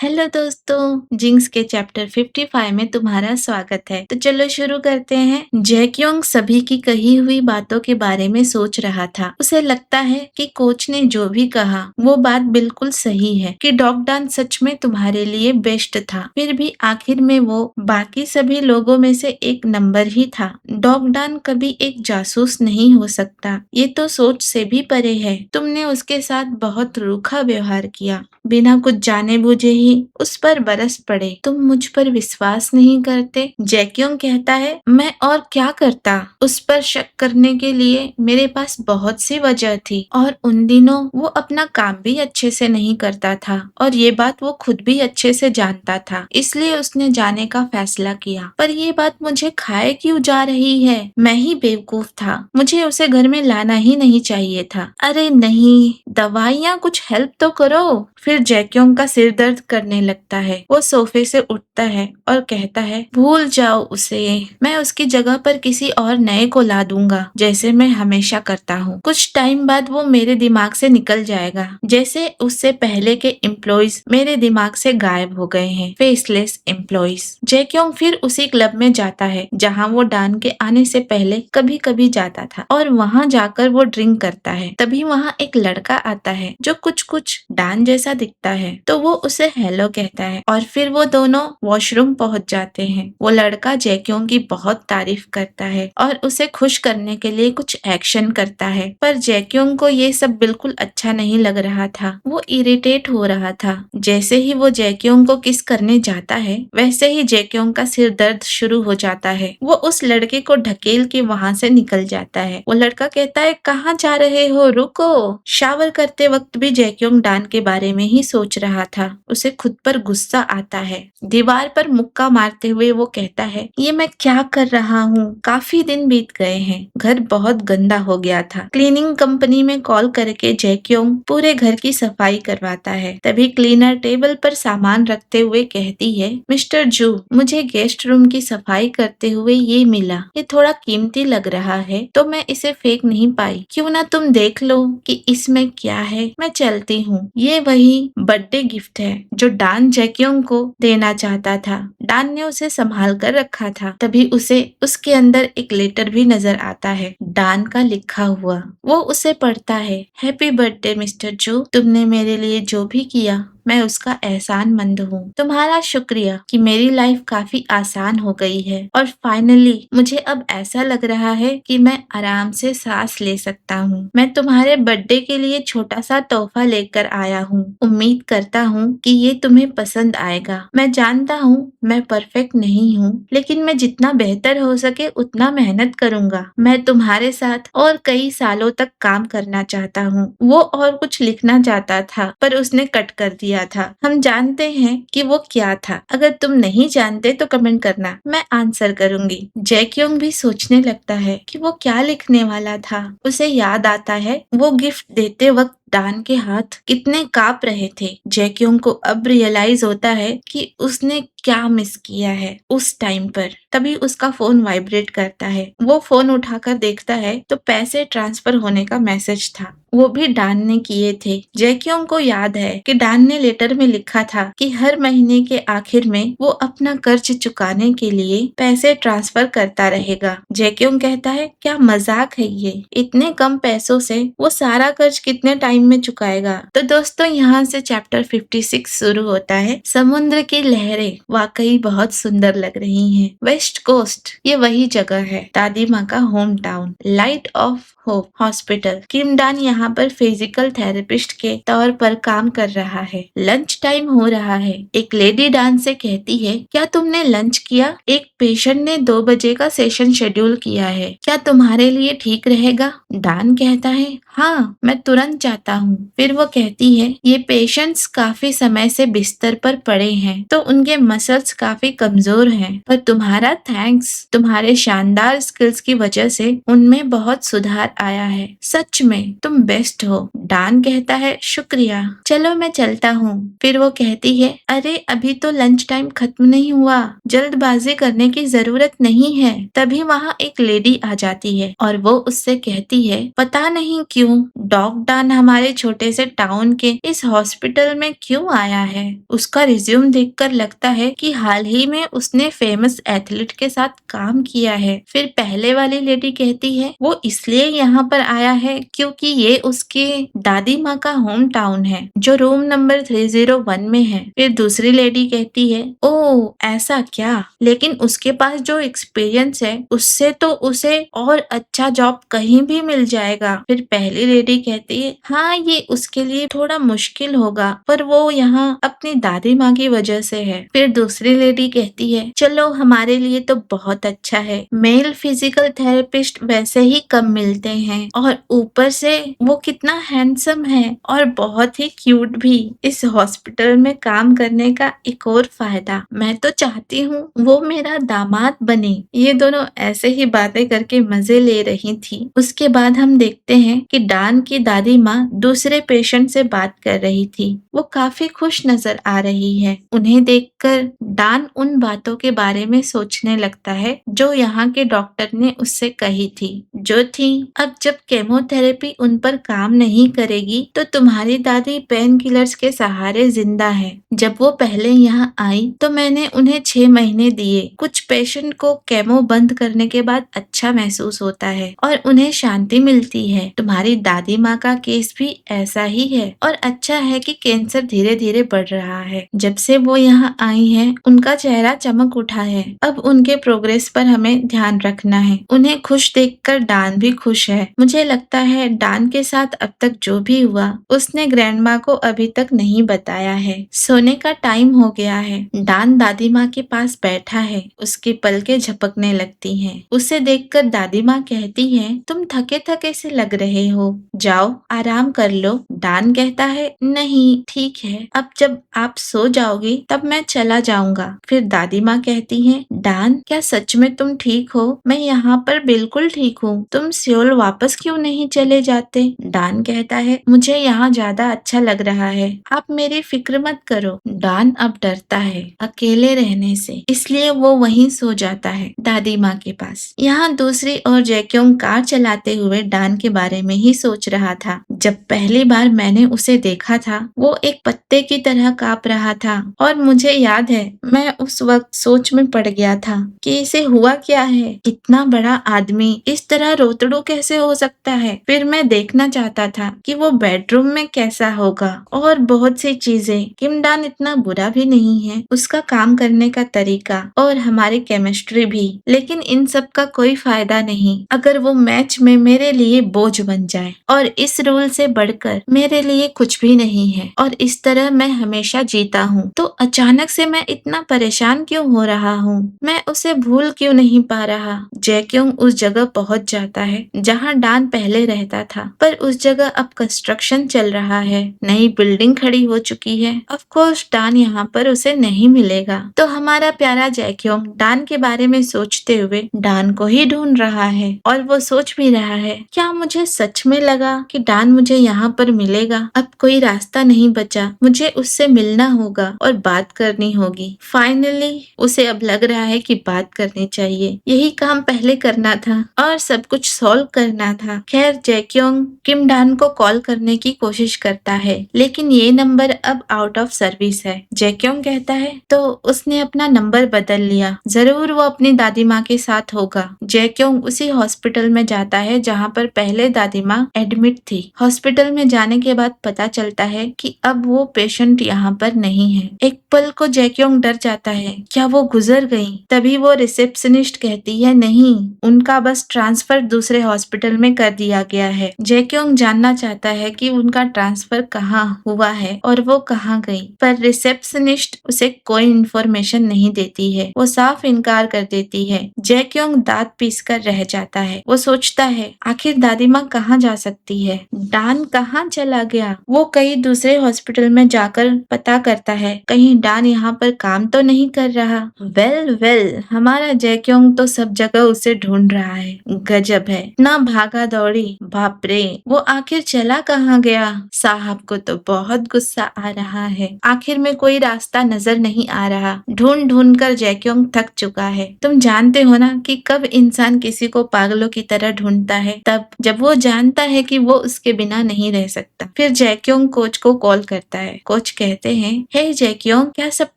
Hello दोस्तों, jinx के chapter 55 में तुम्हारा स्वागत है। तो चलो शुरू करते हैं। जैक्योंग सभी की कही हुई बातों के बारे में सोच रहा था। उसे लगता है कि कोच ने जो भी कहा वो बात बिल्कुल सही है कि डॉग डान सच में तुम्हारे लिए बेस्ट था। फिर भी आखिर में वो बाकी सभी लोगों में से एक नंबर ही था। डॉग डान कभी एक जासूस नहीं हो सकता, ये तो सोच से भी परे है। तुमने उसके साथ बहुत रूखा व्यवहार किया, बिना कुछ जाने बूझे ही उस पर बरस पड़े। तुम मुझ पर विश्वास नहीं करते? जैक्योंग कहता है, मैं और क्या करता? उस पर शक करने के लिए मेरे पास बहुत सी वजह थी और उन दिनों वो अपना काम भी अच्छे से नहीं करता था और ये बात वो खुद भी अच्छे से जानता था। इसलिए उसने जाने का फैसला किया। पर ये बात मुझे खाए क्यों जा रही है? मैं ही बेवकूफ था, मुझे उसे घर में लाना ही नहीं चाहिए था। अरे नहीं, दवाइयाँ कुछ हेल्प तो करो। फिर जैक्योंग का सिर दर्द करने लगता है। वो सोफे से उठता है और कहता है, भूल जाओ उसे, मैं उसकी जगह पर किसी और नए को ला दूंगा, जैसे मैं हमेशा करता हूँ। कुछ टाइम बाद वो मेरे दिमाग से निकल जाएगा, जैसे उससे पहले के एम्प्लॉइज मेरे दिमाग से गायब हो गए हैं, फेसलेस एम्प्लॉइज। जैक्योंग फिर उसी क्लब में जाता है जहाँ वो डान के आने से पहले कभी कभी जाता था और वहाँ जाकर वो ड्रिंक करता है। तभी वहाँ एक लड़का आता है जो कुछ कुछ डान जैसा दिखता है, तो वो उसे हेलो कहता है और फिर वो दोनों वॉशरूम पहुंच जाते हैं। वो लड़का जैक्योंग की बहुत तारीफ करता है और उसे खुश करने के लिए कुछ एक्शन करता है, पर जैक्योंग को ये सब बिल्कुल अच्छा नहीं लग रहा था। वो इरिटेट हो रहा था। जैसे ही वो जैक्योंग को किस करने जाता है, वैसे ही जैक्योंग का सिर दर्द शुरू हो जाता है। वो उस लड़के को ढकेल के वहाँ से निकल जाता है। वो लड़का कहता है, कहाँ जा रहे हो, रुको। शावर करते वक्त भी जैक्योंग डान के बारे में ही सोच रहा था। उसे खुद पर गुस्सा आता है। दीवार पर मुक्का मारते हुए वो कहता है, ये मैं क्या कर रहा हूँ? काफी दिन बीत गए हैं, घर बहुत गंदा हो गया था। क्लीनिंग कंपनी में कॉल करके जैक्योंग पूरे घर की सफाई करवाता है। तभी क्लीनर टेबल पर सामान रखते हुए कहती है, मिस्टर जू, मुझे गेस्ट रूम की सफाई करते हुए ये मिला। ये थोड़ा कीमती लग रहा है तो मैं इसे फेंक नहीं पाई। क्यों ना तुम देख लो कि इसमें क्या है। मैं चलती हूँ। ये वही बर्थडे गिफ्ट है जो डान जैक्योंग को देना चाहता था। डान ने उसे संभाल कर रखा था। तभी उसे उसके अंदर एक लेटर भी नजर आता है, डान का लिखा हुआ। वो उसे पढ़ता है, हैप्पी बर्थडे मिस्टर जू, तुमने मेरे लिए जो भी किया मैं उसका एहसानमंद हूँ। तुम्हारा शुक्रिया कि मेरी लाइफ काफी आसान हो गई है और फाइनली मुझे अब ऐसा लग रहा है कि मैं आराम से सांस ले सकता हूँ। मैं तुम्हारे बर्थडे के लिए छोटा सा तोहफा लेकर आया हूँ। उम्मीद करता हूँ कि ये तुम्हें पसंद आएगा। मैं जानता हूँ मैं परफेक्ट नहीं हूँ, लेकिन मैं जितना बेहतर हो सके उतना मेहनत करूंगा। मैं तुम्हारे साथ और कई सालों तक काम करना चाहता हूँ। वो और कुछ लिखना चाहता था पर उसने कट कर दिया था। हम जानते हैं कि वो क्या था। अगर तुम नहीं जानते तो कमेंट करना, मैं आंसर करूंगी। जैक्योंग भी सोचने लगता है कि वो क्या लिखने वाला था। उसे याद आता है वो गिफ्ट देते वक्त डान के हाथ कितने कांप रहे थे। जैक्योंग को अब रियलाइज होता है कि उसने क्या मिस किया है उस टाइम पर। तभी उसका फोन वाइब्रेट करता है। वो फोन उठाकर देखता है तो पैसे ट्रांसफर होने का मैसेज था। वो भी डान ने किए थे। जैक्योंग को याद है कि डान ने लेटर में लिखा था कि हर महीने के आखिर में वो अपना कर्ज चुकाने के लिए पैसे ट्रांसफर करता रहेगा। जैक्योंग कहता है, क्या मजाक है ये? इतने कम पैसों से वो सारा कर्ज कितने टाइम में चुकाएगा? तो दोस्तों, यहाँ से चैप्टर 56 शुरू होता है। समुद्र की लहरें वाकई बहुत सुंदर लग रही हैं। वेस्ट कोस्ट ये वही जगह है, दादी माँ का hometown. Light of hope hospital. Kim Dan यहाँ पर फिजिकल थेरेपिस्ट के तौर पर काम कर रहा है। लंच टाइम हो रहा है। एक लेडी डान से कहती है, क्या तुमने लंच किया? एक पेशेंट ने 2 बजे का सेशन शेड्यूल किया है, क्या तुम्हारे लिए ठीक रहेगा? डान कहता है, हाँ, मैं तुरंत जाता हूँ। फिर वो कहती है, ये पेशेंट्स काफी समय से बिस्तर पर पड़े हैं तो उनके मसल्स काफी कमजोर हैं, पर तुम्हारा थैंक्स, तुम्हारे शानदार स्किल्स की वजह से उनमें बहुत सुधार आया है। सच में तुम बेस्ट हो। डान कहता है, शुक्रिया, चलो मैं चलता हूँ। फिर वो कहती है, अरे अभी तो लंच टाइम खत्म नहीं हुआ, जल्दबाजी करने की जरूरत नहीं है। तभी वहाँ एक लेडी आ जाती है और वो उससे कहती है, पता नहीं क्यों डॉग डान हमारे हमारे छोटे से टाउन के इस हॉस्पिटल में क्यों आया है? उसका रिज्यूम देखकर लगता है कि हाल ही में उसने फेमस एथलीट के साथ काम किया है। फिर पहले वाली लेडी कहती है वो इसलिए यहाँ पर आया है क्योंकि ये उसके दादी माँ का होम टाउन है जो रूम नंबर 301 में है। फिर दूसरी लेडी कहती है ओह ऐसा क्या, लेकिन उसके पास जो एक्सपीरियंस है उससे तो उसे और अच्छा जॉब कहीं भी मिल जाएगा। फिर पहली लेडी कहती है हाँ ये उसके लिए थोड़ा मुश्किल होगा पर वो यहाँ अपनी दादी माँ की वजह से है। फिर दूसरी लेडी कहती है चलो हमारे लिए तो बहुत अच्छा है, मेल फिजिकल थेरेपिस्ट वैसे ही कम मिलते हैं और ऊपर से वो कितना हैंडसम है और बहुत ही क्यूट भी। इस हॉस्पिटल में काम करने का एक और फायदा, मैं तो चाहती हूँ वो मेरा दामाद बने। ये दोनों ऐसे ही बातें करके मजे ले रही थी। उसके बाद हम देखते हैं कि डान की दादी माँ दूसरे पेशेंट से बात कर रही थी। वो काफी खुश नजर आ रही है। उन्हें देखकर डान उन बातों के बारे में सोचने लगता है जो यहाँ के डॉक्टर ने उससे कही थी, जो थी अब जब केमोथेरेपी उन पर काम नहीं करेगी तो तुम्हारी दादी पेन किलर्स के सहारे जिंदा है। जब वो पहले यहाँ आई तो मैंने उन्हें 6 महीने दिए। कुछ पेशेंट को केमो बंद करने के बाद अच्छा महसूस होता है और उन्हें शांति मिलती है। तुम्हारी दादी माँ का केस भी ऐसा ही है और अच्छा है कि कैंसर धीरे धीरे बढ़ रहा है। जब से वो यहाँ आई है उनका चेहरा चमक उठा है। अब उनके प्रोग्रेस पर हमें ध्यान रखना है। उन्हें खुश देखकर डान भी खुश है। मुझे लगता है डान के साथ अब तक जो भी हुआ उसने ग्रैंडमा को अभी तक नहीं बताया है। सोने का टाइम हो गया है। डान दादी माँ के पास बैठा है। उसकी पलकें झपकने लगती हैं। उसे देखकर दादी माँ कहती है तुम थके थके से लग रहे हो, जाओ आराम कर लो। डान कहता है नहीं ठीक है, अब जब आप सो जाओगी तब मैं चला जाऊंगा। फिर दादी माँ कहती है डान क्या सच में तुम ठीक हो? मैं यहाँ पर बिल्कुल ठीक हूँ, तुम सियोल वापस क्यों नहीं चले जाते? डान कहता है मुझे यहाँ ज्यादा अच्छा लग रहा है, आप मेरी फिक्र मत करो। डान अब डरता है अकेले रहने से, इसलिए वो वहीं सो जाता है दादी माँ के पास। यहाँ दूसरी ओर जैक्योंग कार चलाते हुए डान के बारे में ही सोच रहा था। जब पहली बार मैंने उसे देखा था वो एक पत्ते की तरह कांप रहा था और मुझे याद है मैं उस वक्त सोच में पड़ गया था कि इसे हुआ क्या है, इतना बड़ा आदमी इस तरह रोतड़ू कैसे हो सकता है। फिर मैं देखना चाहता था कि वो बेडरूम में कैसा होगा और बहुत सी चीजें। किम डान इतना बुरा भी नहीं है, उसका काम करने का तरीका और हमारी केमिस्ट्री भी, लेकिन इन सब का कोई फायदा नहीं अगर वो मैच में मेरे लिए बोझ बन जाए और इस रूल से बढ़कर मेरे लिए कुछ भी नहीं है और इस तरह मैं हमेशा जीता हूँ। तो अचानक से मैं इतना परेशान क्यों हो रहा हूँ? मैं उसे भूल क्यों नहीं पा रहा? जैक्योंग उस जगह पहुँच जाता है जहाँ डान पहले रहता था, पर उस जगह अब कंस्ट्रक्शन चल रहा है, नई बिल्डिंग खड़ी हो चुकी है। ऑफ कोर्स डान यहाँ पर उसे नहीं मिलेगा। तो हमारा प्यारा जैक्योंग डान के बारे में सोचते हुए डान को ही ढूंढ रहा है और वो सोच भी रहा है क्या मुझे सच में लगा कि डान मुझे यहाँ पर मिलेगा? अब कोई रास्ता नहीं बचा, मुझे उससे मिलना होगा और बात करनी होगी। फाइनली उसे अब लग रहा है कि बात करनी चाहिए, यही काम पहले करना था और सब कुछ सॉल्व करना था। खैर जैक्योंग किम डान को कॉल करने की कोशिश करता है लेकिन ये नंबर अब आउट ऑफ सर्विस है। जैक्योंग कहता है तो उसने अपना नंबर बदल लिया, जरूर वो अपनी दादी माँ के साथ होगा। जैक्योंग उसी हॉस्पिटल में जाता है जहाँ पर पहले दादी माँ एडमिट थी। हॉस्पिटल में जाने के बाद पता चलता है कि अब वो पेशेंट यहाँ पर नहीं है। एक पल को जैक्योंग डर जाता है, क्या वो गुजर गई? तभी वो रिसेप्शनिस्ट कहती है नहीं, उनका बस ट्रांसफर दूसरे हॉस्पिटल में कर दिया गया है। जैक्योंग जानना चाहता है कि उनका ट्रांसफर कहाँ हुआ है और वो कहाँ गई, पर रिसेप्शनिस्ट उसे कोई इन्फॉर्मेशन नहीं देती है, वो साफ इनकार कर देती है। जैक्योंग दांत पीसकर रह जाता है। वो सोचता है आखिर दादी माँ कहाँ जा सकती है? डान कहाँ चला गया? वो कहीं दूसरे हॉस्पिटल में जाकर पता करता है कहीं डान यहाँ पर काम तो नहीं कर रहा। वेल हमारा जैक्योंग तो सब जगह उसे ढूंढ रहा है। गजब है, ना भागा दौड़ी, बाप रे, वो आखिर चला कहाँ गया? साहब को तो बहुत गुस्सा आ रहा है। आखिर में कोई रास्ता नजर नहीं आ रहा। ढूंढ ढूंढ कर जैक्योंग थक चुका है। तुम जानते हो ना कि कब इंसान किसी को पागलों की तरह ढूंढता है? तब जब वो जानता है कि वो उसके बिना नहीं रह सकता। फिर जैक्योंग कोच को कॉल करता है। कोच कहते हैं, हे जैक्योंग, क्या सब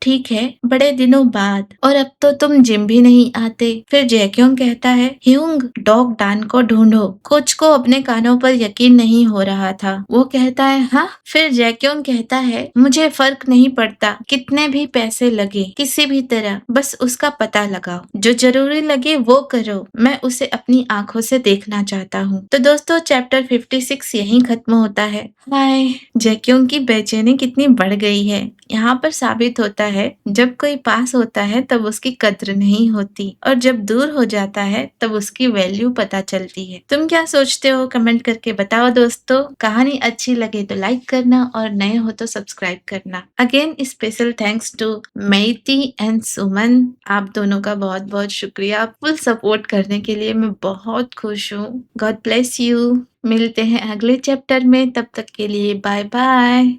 ठीक है? बड़े दिनों बाद, और अब तो तुम जिम भी नहीं आते। फिर जैक्योंग कहता है, ह्यूंग, डॉग डान को ढूंढो। कोच को अपने कानों पर यकीन नहीं हो रहा था। वो कहता है, हाँ? फिर जैक्योंग कहता है, मुझे फर्क नहीं पड़ता कितने भी पैसे लगे, किसी भी तरह बस उसका पता लगाओ। जो जरूरी लगे वो करो, मैं उसे अपनी आंखों से देखना चाहता हूँ। तो दोस्तों, चैप्टर 56 यहीं खत्म होता है। हाय, जैक्योंग की बेचैनी कितनी बढ़ गई है। यहाँ पर साबित होता है, जब कोई पास होता है तब उसकी कद्र नहीं होती, और जब दूर हो जाता है तब उसकी वैल्यू पता चलती है। तुम क्या सोचते हो? कमेंट करके बताओ दोस्तों। कहानी अच्छी लगे तो लाइक करना, और नए हो तो सब्सक्राइब करना। Again special thanks to Maiti and Suman. आप दोनों का बहुत बहुत शुक्रिया फुल सपोर्ट करने के लिए। मैं बहुत खुश हूँ। God bless you. मिलते हैं अगले चैप्टर में, तब तक के लिए बाय बाय।